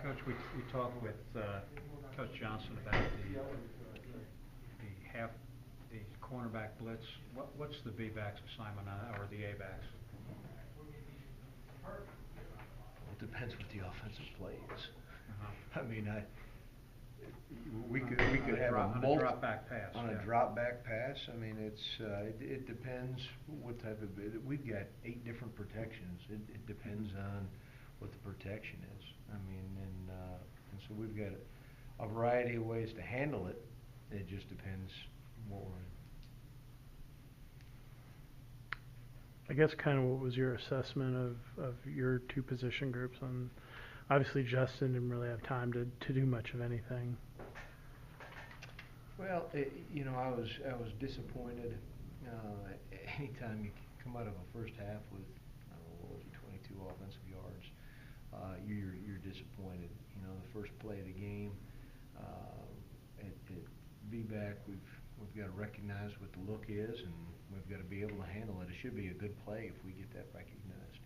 Coach, we talked with Coach Johnson about the cornerback blitz. What's the B-backs assignment or the A-backs? It depends what the offensive play is. Uh-huh. I mean, we could have on a drop back pass. On a drop back pass. I mean, it depends what type of we've got 8 different protections. It depends on what the protection is. I mean, and so we've got a variety of ways to handle it. It just depends what we're in. I guess kind of what was your assessment of your 2 position groups? On obviously Justin didn't really have time to do much of anything. Well, I was disappointed. Anytime you come out of a first half with, I don't know, 22 offensive yards, you're disappointed. The first play of the game, at V-back, we've got to recognize what the look is, and we've got to be able to handle it. It should be a good play if we get that recognized,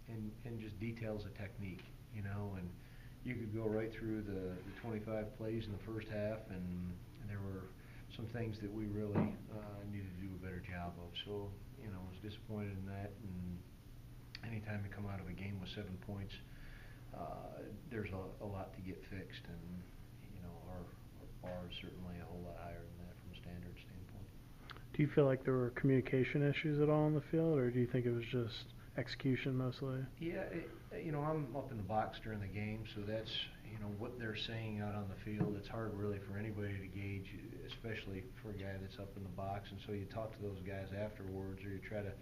and just details of technique, and you could go right through the 25 plays in the first half, and there were some things that we really needed to do a better job of. So, I was disappointed in that, and anytime you come out of a game with 7 points, there's a lot to get fixed, and our bar is certainly a whole lot higher than that from a standard standpoint. Do you feel like there were communication issues at all on the field, or do you think it was just execution mostly? Yeah, I'm up in the box during the game, so that's what they're saying out on the field. It's hard really for anybody to gauge, especially for a guy that's up in the box. And so you talk to those guys afterwards, or you try to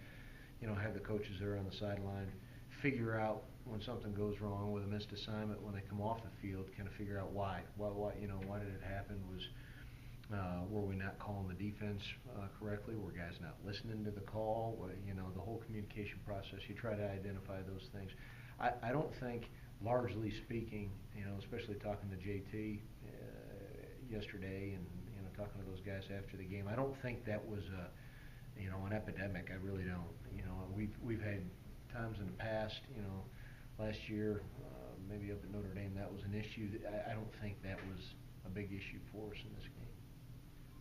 have the coaches there on the sideline figure out when something goes wrong with a missed assignment when they come off the field, kind of figure out why did it happen? Were we not calling the defense correctly? Were guys not listening to the call? The whole communication process, you try to identify those things. I don't think, largely speaking, especially talking to JT yesterday and talking to those guys after the game, I don't think that was an epidemic. I really don't. We've had times in the past, last year, maybe up at Notre Dame, that was an issue. I don't think that was a big issue for us in this game.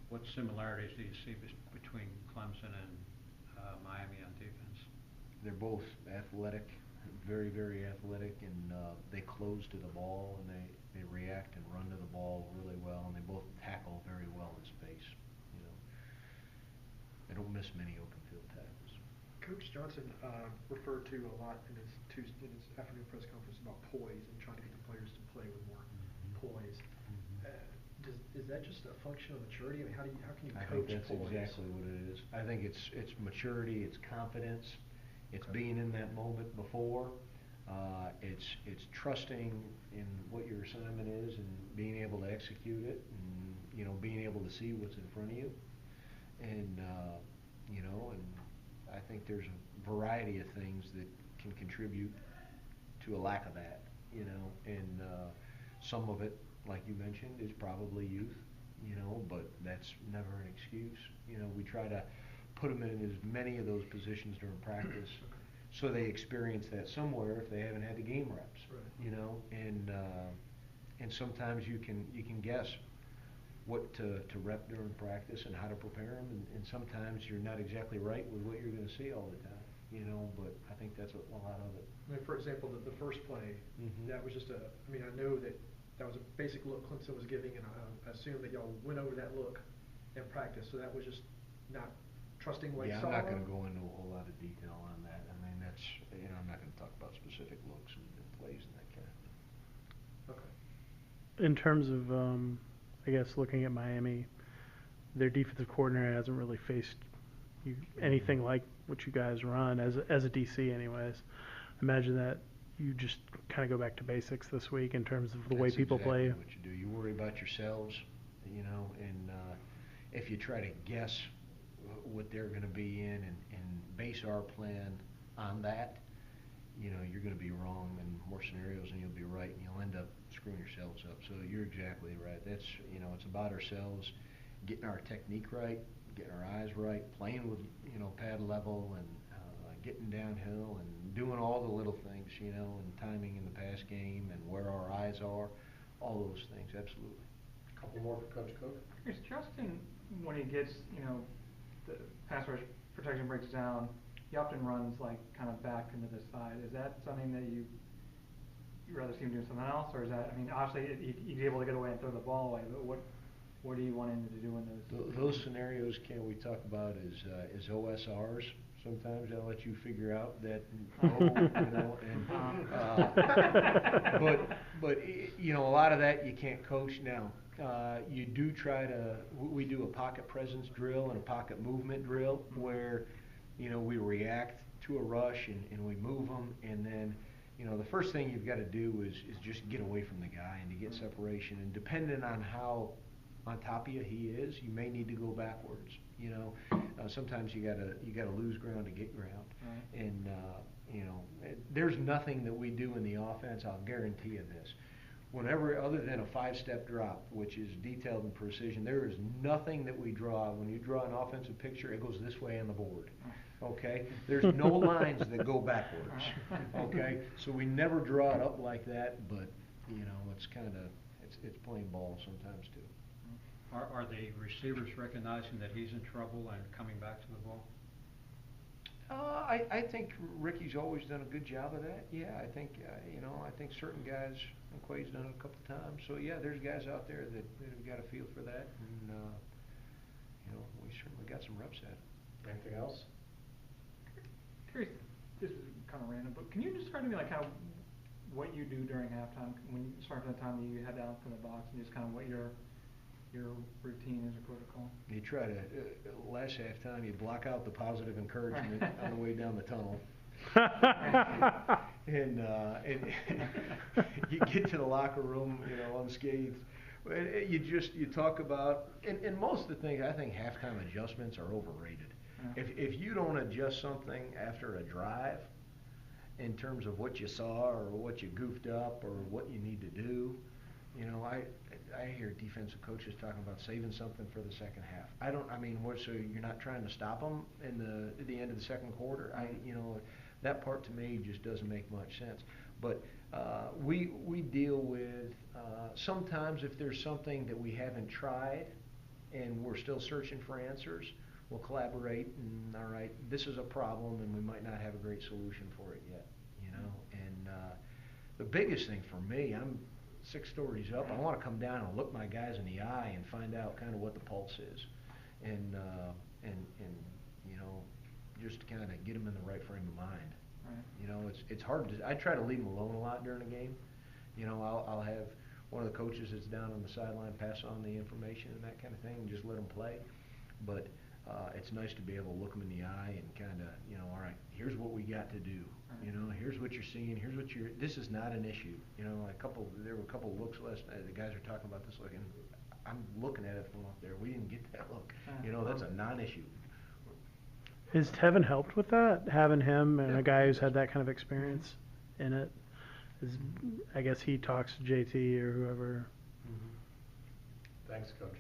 What similarities do you see between Clemson and Miami on defense? They're both athletic, very, very athletic, and they close to the ball, and they react and run to the ball really well, and they both tackle very well in space. They don't miss many open field tackles. Coach Johnson referred to a lot in his afternoon press conference about poise and trying to get the players to play with more poise. Is that just a function of maturity? I mean, how can you coach poise? I think that's exactly what it is. I think it's maturity, it's confidence, it's being in that moment before, it's trusting in what your assignment is and being able to execute it, and being able to see what's in front of you, and and I think there's a variety of things that can contribute to a lack of that, and some of it, like you mentioned, is probably youth, but that's never an excuse. We try to put them in as many of those positions during practice so they experience that somewhere if they haven't had the game reps, right. And sometimes you can guess what to rep during practice and how to prepare them, and sometimes you're not exactly right with what you're going to see all the time, but I think that's a lot of it. I mean, for example, the first play, that was just I know that was a basic look Clemson was giving, and I assume that y'all went over that look in practice, so that was just not trusting what you saw. I'm not going to go into a whole lot of detail on that. I mean, that's, I'm not going to talk about specific looks and plays and that kind of thing. Okay. In terms of, I guess, looking at Miami, their defensive coordinator hasn't really faced anything like what you guys run as a DC anyways. Imagine that you just kind of go back to basics this week in terms of the way people play. That's exactly what you do. You worry about yourselves, and if you try to guess what they're going to be in and base our plan on that, you're going to be wrong in more scenarios than you'll be right, and you'll end up screwing yourselves up. So you're exactly right. That's, it's about ourselves, getting our technique right, getting our eyes right, playing with, pad level, and getting downhill and doing all the little things, you know, and timing in the pass game and where our eyes are, all those things, absolutely. A couple more for Coach Cook. Is Justin, when he gets, you know, the pass rush protection breaks down, he often runs like kind of back into the side. Is that something that you'd rather see him doing something else, or is that, I mean, obviously he's able to get away and throw the ball away, but what do you want him to do in those? Those scenarios, Ken, we talk about is OSRs. Sometimes I'll let you figure out that, you know, and, but you know, a lot of that you can't coach now. You do try to, we do a pocket presence drill and a pocket movement drill where, you know, we react to a rush and we move them, and then, you know, the first thing you've got to do is just get away from the guy and to get separation, and depending on how on top of you he is, you may need to go backwards. You know, sometimes you gotta lose ground to get ground, Right. and you know, there's nothing that we do in the offense. I'll guarantee you this. Whenever, other than a 5-step drop, which is detailed in precision, there is nothing that we draw. When you draw an offensive picture, it goes this way on the board. Okay? There's no lines that go backwards. Okay? So we never draw it up like that, but you know, it's kind of it's plain ball sometimes too. Are the receivers recognizing that he's in trouble and coming back to the ball? I think Ricky's always done a good job of that. Yeah, I think you know, I think certain guys, McQuaid's done it a couple of times. So yeah, there's guys out there that have got a feel for that, and you know, we certainly got some reps at it. Anything else? Curious, this is kind of random, but can you describe to me like how what you do during halftime when you start from the time that you head down from the box, and just kind of what your routine is, or protocol? You try to, last halftime, you block out the positive encouragement on the way down the tunnel. and you get to the locker room, you know, unscathed. You talk about, and most of the things, I think halftime adjustments are overrated. Yeah. If you don't adjust something after a drive, in terms of what you saw or what you goofed up or what you need to do, you know, I hear defensive coaches talking about saving something for the second half. So you're not trying to stop them at the end of the second quarter? You know, that part to me just doesn't make much sense. But we deal with, sometimes if there's something that we haven't tried and we're still searching for answers, we'll collaborate and, all right, this is a problem and we might not have a great solution for it yet, you know. And the biggest thing for me, I'm 6 stories up, I want to come down and look my guys in the eye and find out kind of what the pulse is, and you know, just kind of get them in the right frame of mind. Right. You know, it's hard to, I try to leave them alone a lot during the game. You know, I'll have one of the coaches that's down on the sideline pass on the information and that kind of thing, and just let them play. But it's nice to be able to look them in the eye and kind of, you know, all right, here's what we got to do. Right. You know, here's what you're seeing. Here's what this is not an issue. You know, there were a couple looks last night. The guys are talking about this look, and I'm looking at it from up there. We didn't get that look. You know, that's a non-issue. Has Tevin helped with that? Having him and Yeah. a guy who's had that kind of experience in it? I guess he talks to JT or whoever. Thanks, Coach.